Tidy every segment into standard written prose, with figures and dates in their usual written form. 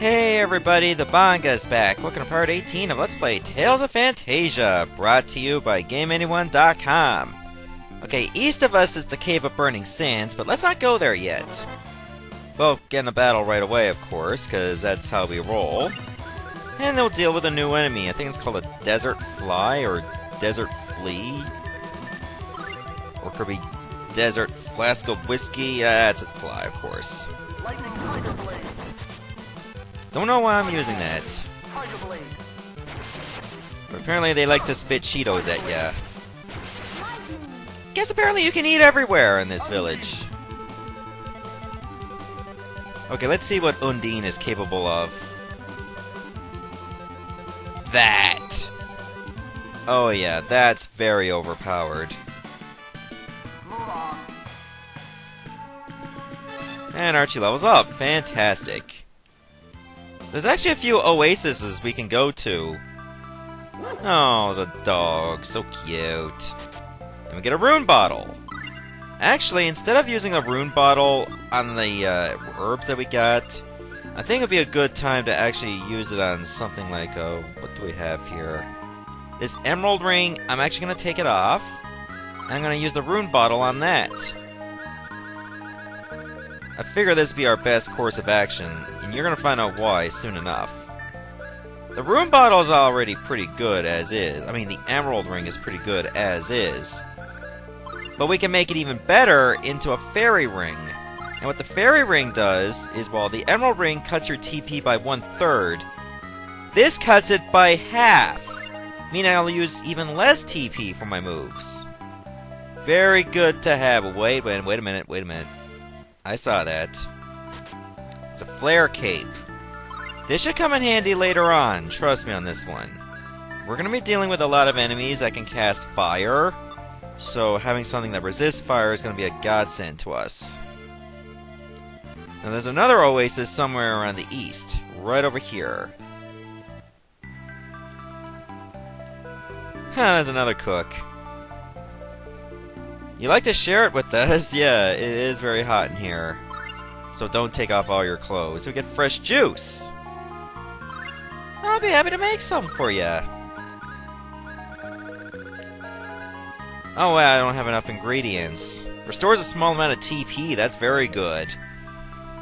Hey everybody, the Banga's back. Welcome to part 18 of Let's Play Tales of Phantasia, brought to you by GameAnyone.com. Okay, east of us is the Cave of Burning Sands, but let's not go there yet. Well, get in the battle right away, of course, because that's how we roll. And they'll deal with a new enemy. I think it's called a Desert Fly, or Desert Flea. Or it could be Desert Flask of Whiskey. That's a fly, of course. Don't know why I'm using that. But apparently they like to spit Cheetos at ya. Guess apparently you can eat everywhere in this village. Okay, let's see what Undine is capable of. That! Oh yeah, that's very overpowered. And Archie levels up. Fantastic. There's actually a few oases we can go to. Oh, there's a dog. So cute. And we get a Rune Bottle. Actually, instead of using a Rune Bottle on the herbs that we got, I think it would be a good time to actually use it on something like, what do we have here? This Emerald Ring, I'm actually going to take it off. And I'm going to use the Rune Bottle on that. I figure this would be our best course of action, and you're going to find out why soon enough. The Rune Bottle is already pretty good as is. I mean, the Emerald Ring is pretty good as is. But we can make it even better into a Fairy Ring. And what the Fairy Ring does is, while the Emerald Ring cuts your TP by 1/3, this cuts it by half, meaning I'll use even less TP for my moves. Very good to have. Wait a minute. I saw that. It's a Flare Cape. This should come in handy later on, trust me on this one. We're going to be dealing with a lot of enemies that can cast fire, so having something that resists fire is going to be a godsend to us. Now there's another oasis somewhere around the east, right over here. There's another cook. You like to share it with us? Yeah, it is very hot in here. So don't take off all your clothes. We get fresh juice. I'll be happy to make some for you. Oh, wow, I don't have enough ingredients. Restores a small amount of TP. That's very good.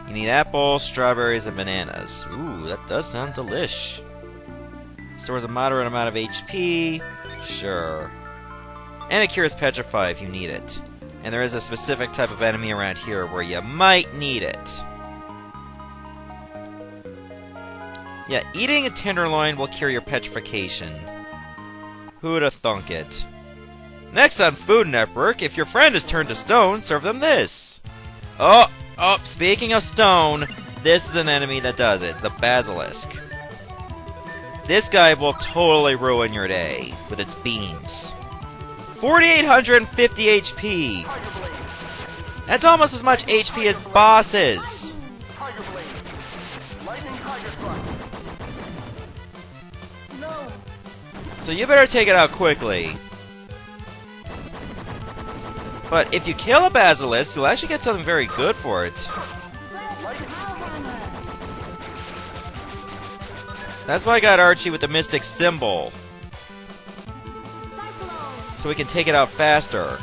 You need apples, strawberries, and bananas. Ooh, that does sound delish. Stores a moderate amount of HP. Sure. And it cures Petrify if you need it. And there is a specific type of enemy around here where you might need it. Yeah, eating a tenderloin will cure your petrification. Who'd have thunk it? Next on Food Network, if your friend is turned to stone, serve them this. Oh, speaking of stone, this is an enemy that does it, the Basilisk. This guy will totally ruin your day with its beams. 4,850 HP! That's almost as much HP as bosses! So you better take it out quickly. But if you kill a Basilisk, you'll actually get something very good for it. That's why I got Archie with the Mystic Symbol. So we can take it out faster.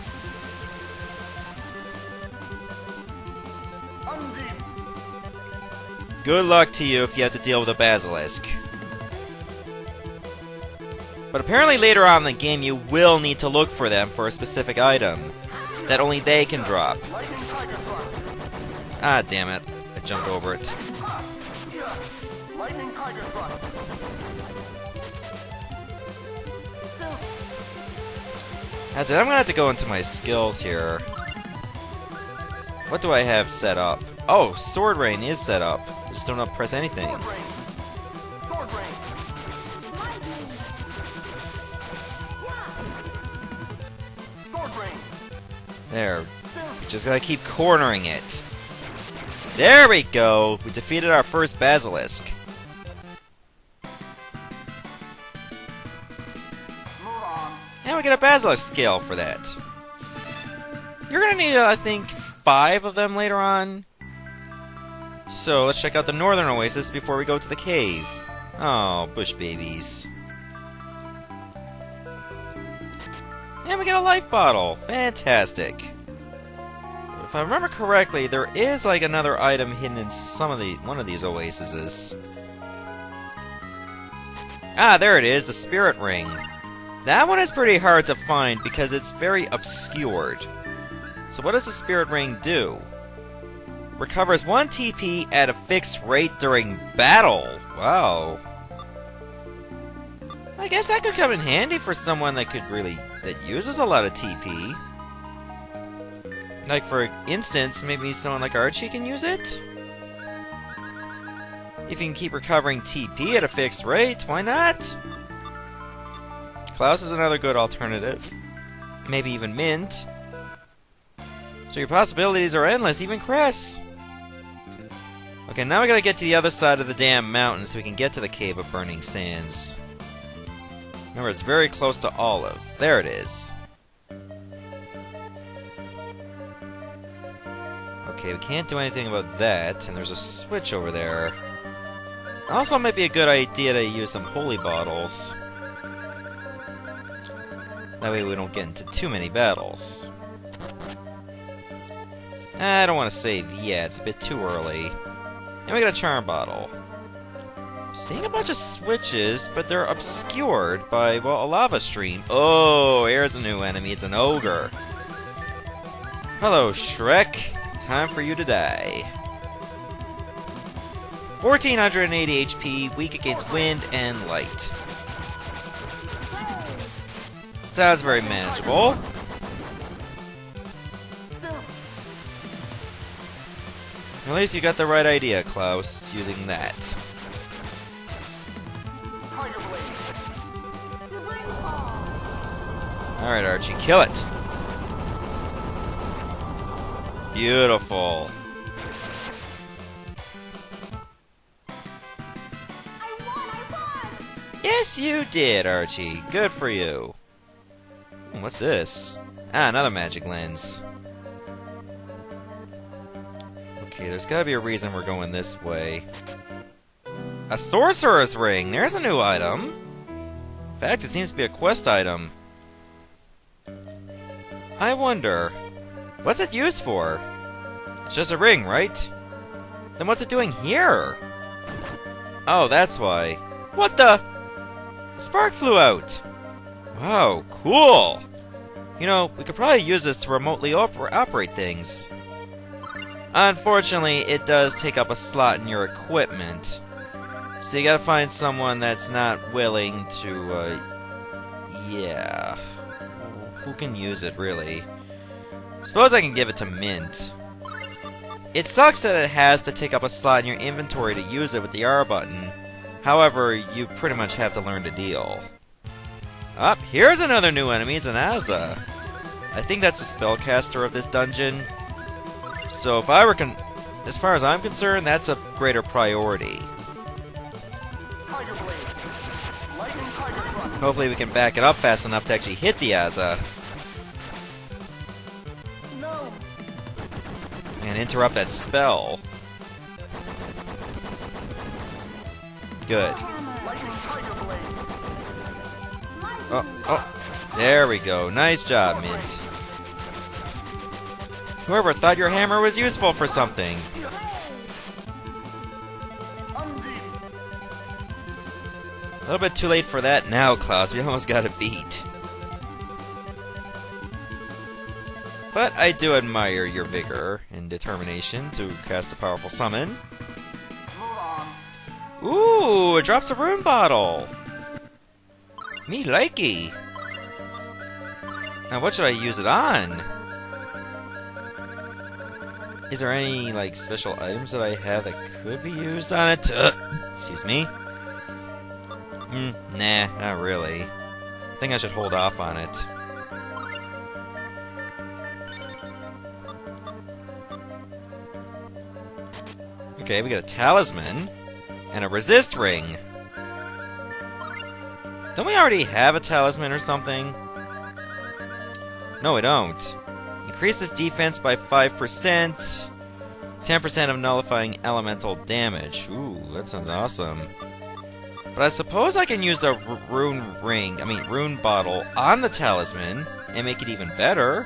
Good luck to you if you have to deal with a Basilisk. But apparently later on in the game you will need to look for them for a specific item that only they can drop. Ah, damn it. I jumped over it. That's it. I'm gonna have to go into my skills here. What do I have set up? Oh, Sword Rain is set up. I just don't press anything. There. Just gotta keep cornering it. There we go! We defeated our first Basilisk. And we get a Basilisk scale for that. You're gonna need, I think, 5 of them later on. So, let's check out the northern oasis before we go to the cave. Oh, bush babies. And we get a life bottle! Fantastic! If I remember correctly, there is like another item hidden in one of these oases. Ah, there it is, the spirit ring. That one is pretty hard to find because it's very obscured. So what does the spirit ring do? Recovers 1 TP at a fixed rate during battle. Wow. I guess that could come in handy for someone that uses a lot of TP. Like, for instance, maybe someone like Archie can use it? If you can keep recovering TP at a fixed rate, why not? Klaus is another good alternative. Maybe even Mint. So your possibilities are endless, even Cress! Okay, now we gotta get to the other side of the damn mountain so we can get to the Cave of Burning Sands. Remember, it's very close to Olive. There it is. Okay, we can't do anything about that, and there's a switch over there. Also, it might be a good idea to use some holy bottles. That way we don't get into too many battles. I don't want to save yet, it's a bit too early. And we got a charm bottle. Seeing a bunch of switches, but they're obscured by, well, a lava stream. Oh, here's a new enemy, it's an ogre. Hello, Shrek. Time for you to die. 1480 HP, weak against wind and light. Sounds very manageable. At least you got the right idea, Klaus, using that. Alright, Archie, kill it! Beautiful. Yes, you did, Archie. Good for you. What's this? Ah, another magic lens. Okay, there's gotta be a reason we're going this way. A sorcerer's ring! There's a new item! In fact, it seems to be a quest item. I wonder, what's it used for? It's just a ring, right? Then what's it doing here? Oh, that's why. What the? A spark flew out! Wow, cool! You know, we could probably use this to remotely operate things. Unfortunately, it does take up a slot in your equipment. So you gotta find someone that's not willing to, yeah. Who can use it, really? Suppose I can give it to Mint. It sucks that it has to take up a slot in your inventory to use it with the R button. However, you pretty much have to learn to deal. Up, here's another new enemy, it's an Azza. I think that's the spellcaster of this dungeon. So if I were as far as I'm concerned, that's a greater priority. Hopefully we can back it up fast enough to actually hit the Azza. And interrupt that spell. Good. Oh, there we go. Nice job, Mint. Whoever thought your hammer was useful for something? A little bit too late for that now, Klaus. We almost got a beat. But I do admire your vigor and determination to cast a powerful summon. Ooh, it drops a Rune Bottle! Me likey! Now what should I use it on? Is there any, like, special items that I have that could be used on it? Excuse me. Nah, not really. I think I should hold off on it. Okay, we got a talisman and a resist ring. Don't we already have a talisman or something? No, we don't. Increases defense by 5%. 10% of nullifying elemental damage. Ooh, that sounds awesome. But I suppose I can use the Rune Bottle on the talisman and make it even better.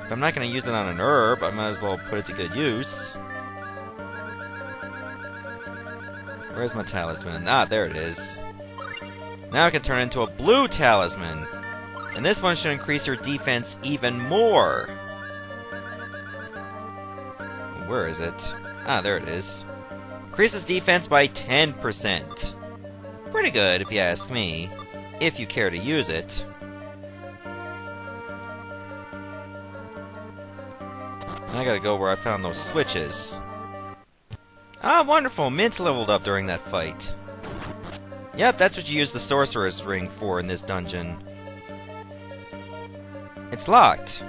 If I'm not going to use it on an herb, I might as well put it to good use. Where's my talisman? Ah, there it is. Now I can turn it into a blue talisman. And this one should increase your defense even more. Where is it? Ah, there it is. Increases defense by 10%. Pretty good, if you ask me. If you care to use it. I gotta go where I found those switches. Ah, wonderful! Mint leveled up during that fight. Yep, that's what you use the Sorcerer's Ring for in this dungeon. It's locked.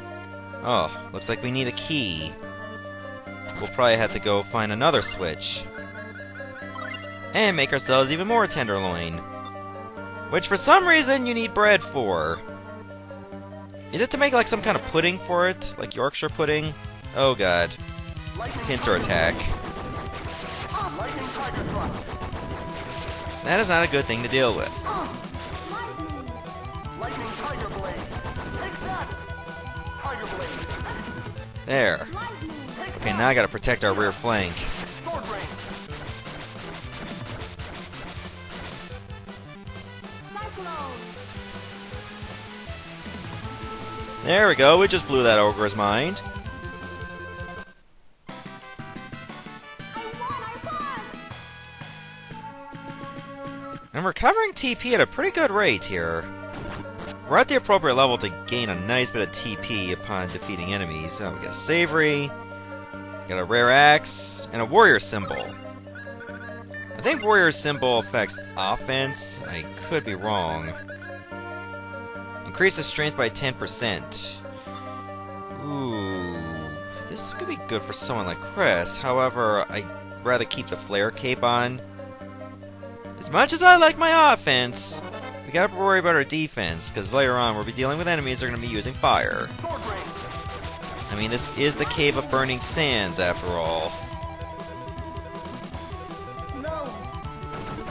Oh, looks like we need a key. We'll probably have to go find another switch. And make ourselves even more tenderloin. Which for some reason you need bread for. Is it to make like some kind of pudding for it? Like Yorkshire pudding? Oh god. Pincer attack. That is not a good thing to deal with. There. Okay, now I gotta protect our rear flank. There we go, we just blew that ogre's mind. I'm recovering TP at a pretty good rate here. We're at the appropriate level to gain a nice bit of TP upon defeating enemies. So we got a Savory, got a Rare Axe, and a Warrior Symbol. I think Warrior Symbol affects offense. I could be wrong. Increases strength by 10%. Ooh, this could be good for someone like Cress. However, I'd rather keep the Flare Cape on. As much as I like my offense, we gotta worry about our defense, because later on we'll be dealing with enemies that are gonna be using fire. I mean, this is the Cave of Burning Sands, after all.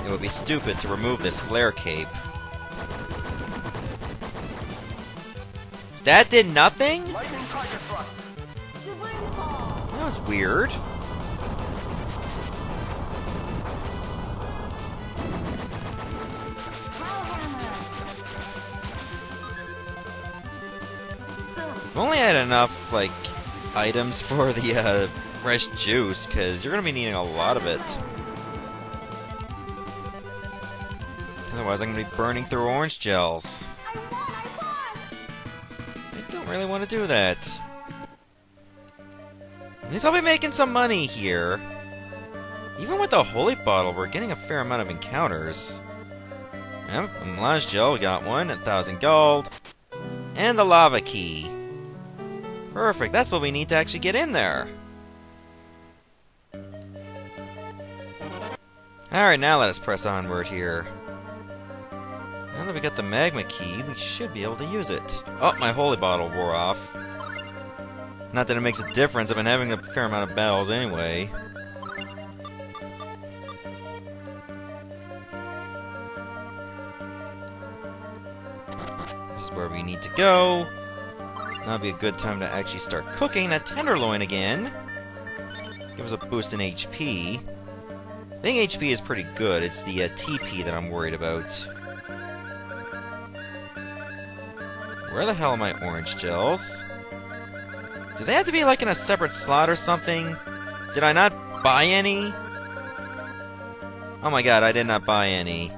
It would be stupid to remove this Flare Cape. That did nothing? That was weird. If only I had enough, like, items for the, fresh juice, because you're gonna be needing a lot of it. Otherwise, I'm gonna be burning through orange gels. I don't really want to do that. At least I'll be making some money here. Even with the Holy Bottle, we're getting a fair amount of encounters. Yep, a melange gel, we got one, 1,000 gold. And the lava key. Perfect, that's what we need to actually get in there. Alright, now let us press onward here. Now that we got the magma key, we should be able to use it. Oh, my holy bottle wore off. Not that it makes a difference, I've been having a fair amount of battles anyway. This is where we need to go. That'll be a good time to actually start cooking that tenderloin again. Give us a boost in HP. I think HP is pretty good. It's the TP that I'm worried about. Where the hell are my orange gels? Do they have to be like in a separate slot or something? Did I not buy any? Oh my god, I did not buy any.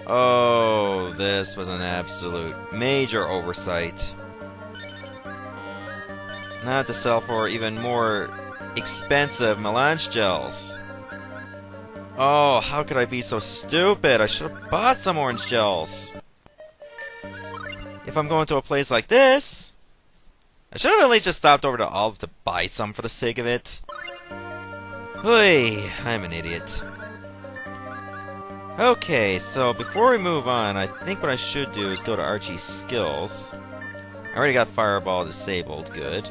Oh, this was an absolute major oversight. Now I have to sell for even more expensive melange gels. Oh, how could I be so stupid? I should have bought some orange gels. If I'm going to a place like this, I should have at least just stopped over to Olive to buy some for the sake of it. Oy, I'm an idiot. Okay, so before we move on, I think what I should do is go to Archie's skills. I already got Fireball disabled, good.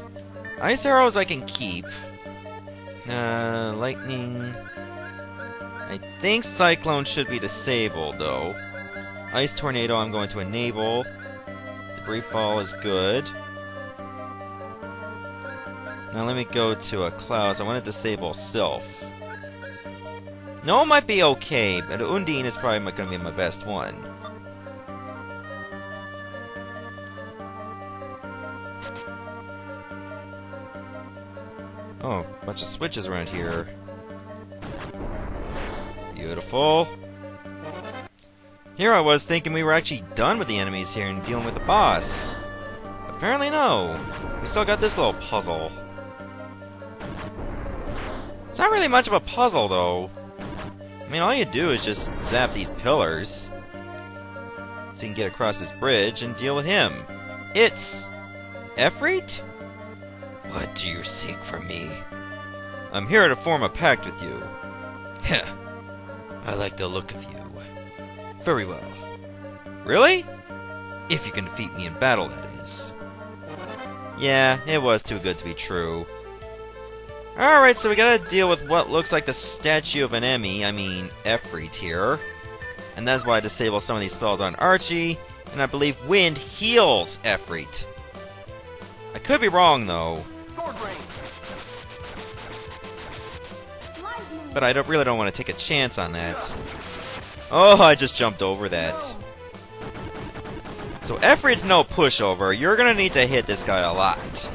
Ice arrows I can keep. Lightning... I think Cyclone should be disabled, though. Ice Tornado I'm going to enable. Debris Fall is good. Now let me go to a Klaus. I want to disable Sylph. No, it might be okay, but Undine is probably going to be my best one. Oh, a bunch of switches around here. Beautiful. Here I was thinking we were actually done with the enemies here and dealing with the boss. Apparently no. We still got this little puzzle. It's not really much of a puzzle, though. I mean, all you do is just zap these pillars. So you can get across this bridge and deal with him. It's... Efreet? What do you seek from me? I'm here to form a pact with you. Heh. I like the look of you. Very well. Really? If you can defeat me in battle, that is. Yeah, it was too good to be true. Alright, so we gotta deal with what looks like the statue of an Emmy, Efreet here. And that's why I disable some of these spells on Archie, and I believe Wind heals Efreet. I could be wrong, though. But I really don't want to take a chance on that. Oh, I just jumped over that. So Efreet's no pushover. You're gonna need to hit this guy a lot.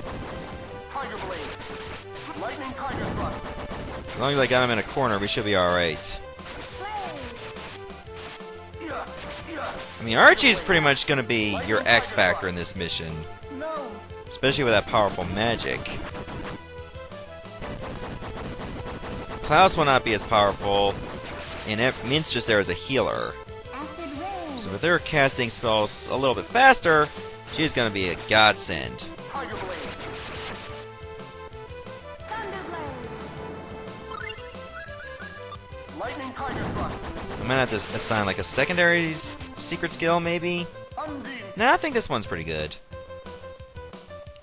As long as I got him in a corner, we should be alright. I mean, Archie's pretty much gonna be your X Factor in this mission. Especially with that powerful magic. Klaus will not be as powerful, and Mint's just there as a healer. So with her casting spells a little bit faster, she's gonna be a godsend. I'm gonna have to assign like a secondary secret skill, maybe? Nah, I think this one's pretty good.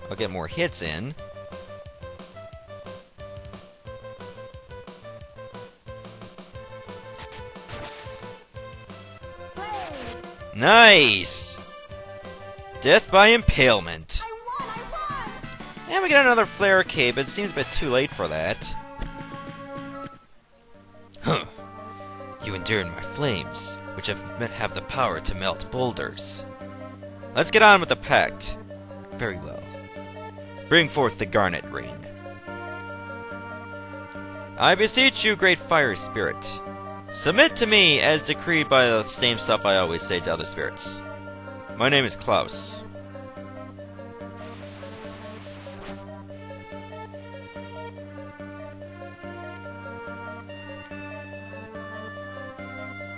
I'll get more hits in. Nice! Death by impalement. And we get another flare cave, but it seems a bit too late for that. Huh. You endured my flames, which have the power to melt boulders. Let's get on with the pact. Very well. Bring forth the Garnet ring. I beseech you, great fire spirit. Submit to me, as decreed by the same stuff I always say to other spirits. My name is Klaus.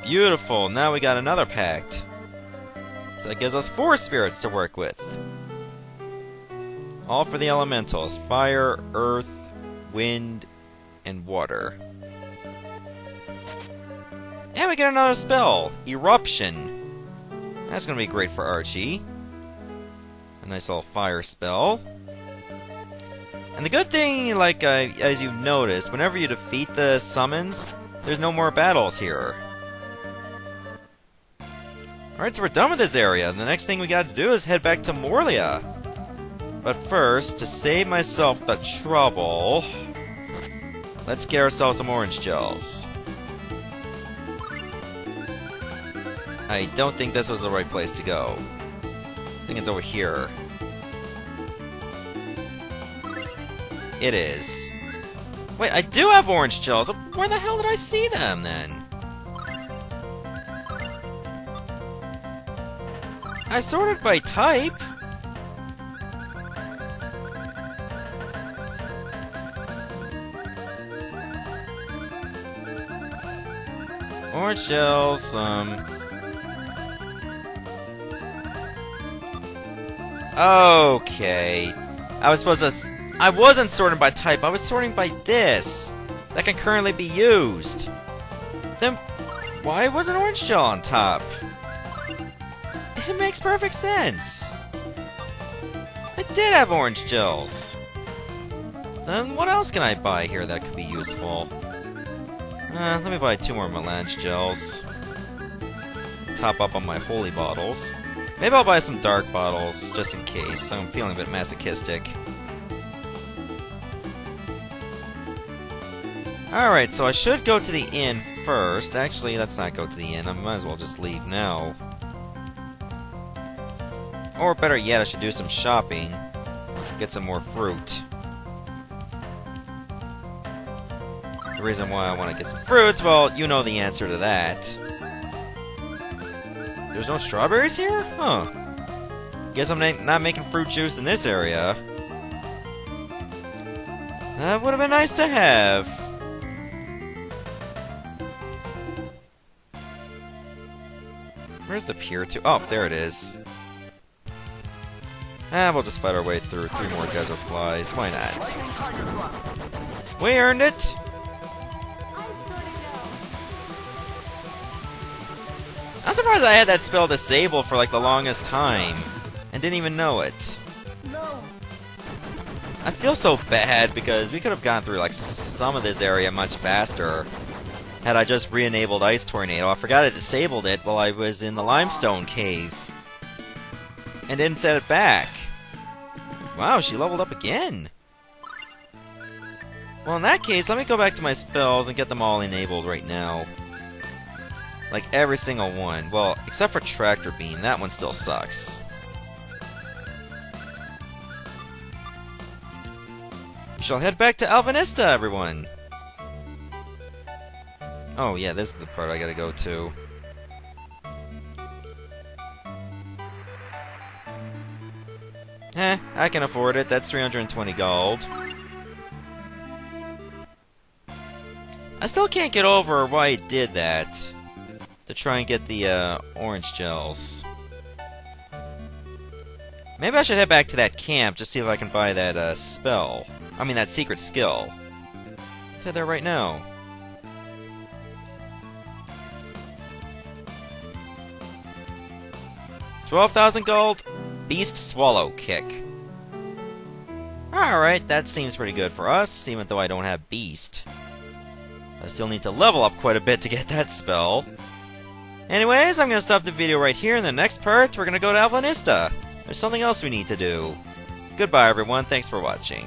Beautiful, now we got another pact. So that gives us 4 spirits to work with. All for the elementals: fire, earth, wind, and water. And we get another spell, Eruption. That's gonna be great for Archie. A nice little fire spell. And the good thing, like, as you've noticed, whenever you defeat the summons, there's no more battles here. Alright, so we're done with this area. The next thing we gotta do is head back to Morlia. But first, to save myself the trouble, let's get ourselves some orange gels. I don't think this was the right place to go. I think it's over here. It is. Wait, I do have orange gels. Where the hell did I see them, then? I sorted by type. Orange gels, Okay. I wasn't sorting by type, I was sorting by this. That can currently be used. Then, why was an orange gel on top? It makes perfect sense. I did have orange gels. Then what else can I buy here that could be useful? Let me buy 2 more melange gels. Top up on my holy bottles. Maybe I'll buy some dark bottles, just in case. I'm feeling a bit masochistic. Alright, so I should go to the inn first. Actually, let's not go to the inn. I might as well just leave now. Or better yet, I should do some shopping. Get some more fruit. The reason why I want to get some fruits, well, you know the answer to that. There's no strawberries here? Huh. Guess I'm not making fruit juice in this area. That would have been nice to have. Where's the pier to? Oh, there it is. We'll just fight our way through 3 more desert flies. Why not? We earned it! I'm surprised I had that spell disabled for like the longest time and didn't even know it. I feel so bad because we could have gone through like some of this area much faster had I just re-enabled Ice Tornado. I forgot I disabled it while I was in the Limestone Cave and didn't set it back. Wow, she leveled up again. Well, in that case, let me go back to my spells and get them all enabled right now. Like, every single one. Well, except for Tractor Beam. That one still sucks. We shall head back to Alvanista, everyone! Oh, yeah, this is the part I gotta go to. I can afford it. That's 320 gold. I still can't get over why it did that. To try and get the orange gels. Maybe I should head back to that camp, just see if I can buy that spell. I mean, that secret skill. Let's head there right now. $12,000 gold, Beast Swallow Kick. Alright, that seems pretty good for us, even though I don't have Beast. I still need to level up quite a bit to get that spell. Anyways, I'm going to stop the video right here. In the next part, we're going to go to Alvanista. There's something else we need to do. Goodbye, everyone. Thanks for watching.